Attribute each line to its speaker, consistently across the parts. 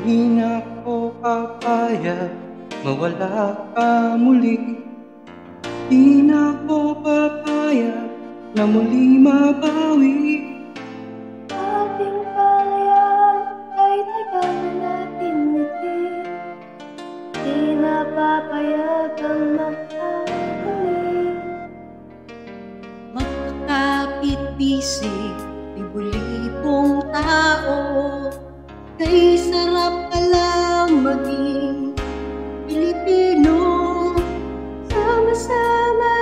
Speaker 1: Di na ako papayag mawala ka muli. Di na ako papayag na muli mabawi.
Speaker 2: Ating kalayaan ay tagal na natin ngiti. Di na papayagang magkamali.
Speaker 3: Magkakapit-bisig, libo-libong tao. Kay sarap palang maging Pilipino.
Speaker 2: Sama-sama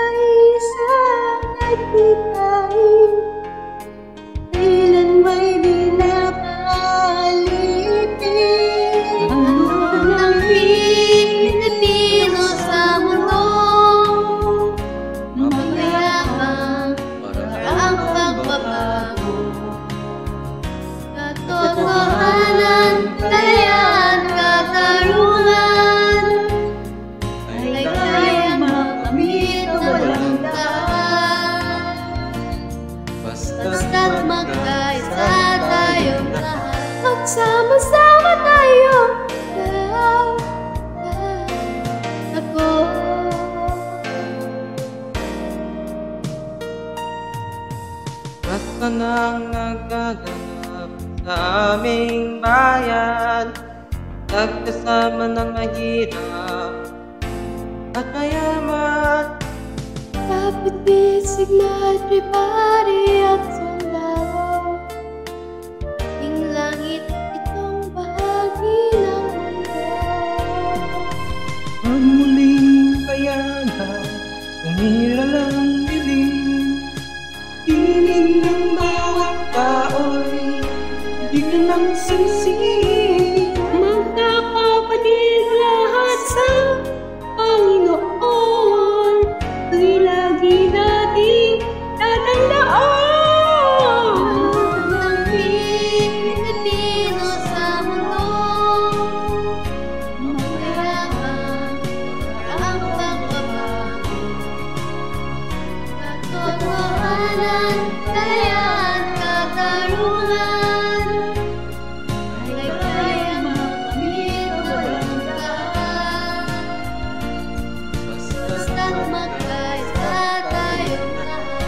Speaker 2: isang nagtitahin.
Speaker 3: Kailan may di napaalipin.
Speaker 2: Ang Pilipino sa mundo, mapayapang ang pagbabago. Katotohanan, kalayaan, katarungan ay kayang makamit na walang daan. Basta't magkaisa tayong lahat, magsama-sama tayo. Ako
Speaker 1: Basta nang nagaganap sa aming bayan, nagkasama ng mahirap at mayaman.
Speaker 2: kapit-bisig na tripari at sundalo. Ting langit itong bahagi ng mundo.
Speaker 1: Ang muling bayanan, umilalang dilim. Tinig ng bawat tao'y bigyan ng singsing.
Speaker 2: Magkakapatid lahat sa Panginoon, tuwing lagi nating tatandaan. Ang Pilipino sa mundo, mapayapang ang pagbabago. Katotohanan, kalayaan, katarungan ay kayang makamit na walang daan. Basta't magkaisa tayong lahat.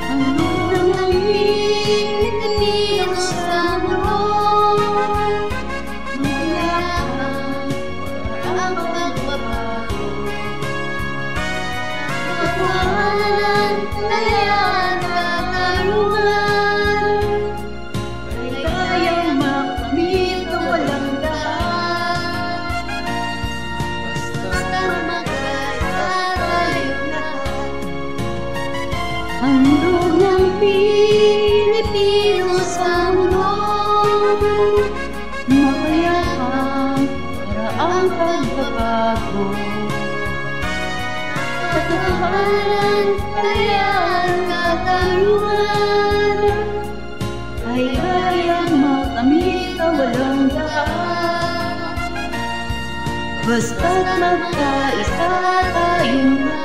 Speaker 2: Ang loob ng Pilipino sa mundo, mapayapang ang pagbabago. Katotohanan, kalayaan, katarungan ay kayang makamit na walang daan. Basta't magkaisa tayong lahat. Handog ng Pilipino sa mundo, mapayapang paraang pagbabago. Katotohanan, kalayaan, katarungan ay kayang makamit na walang daan. Basta't magkaisa tayong lahat.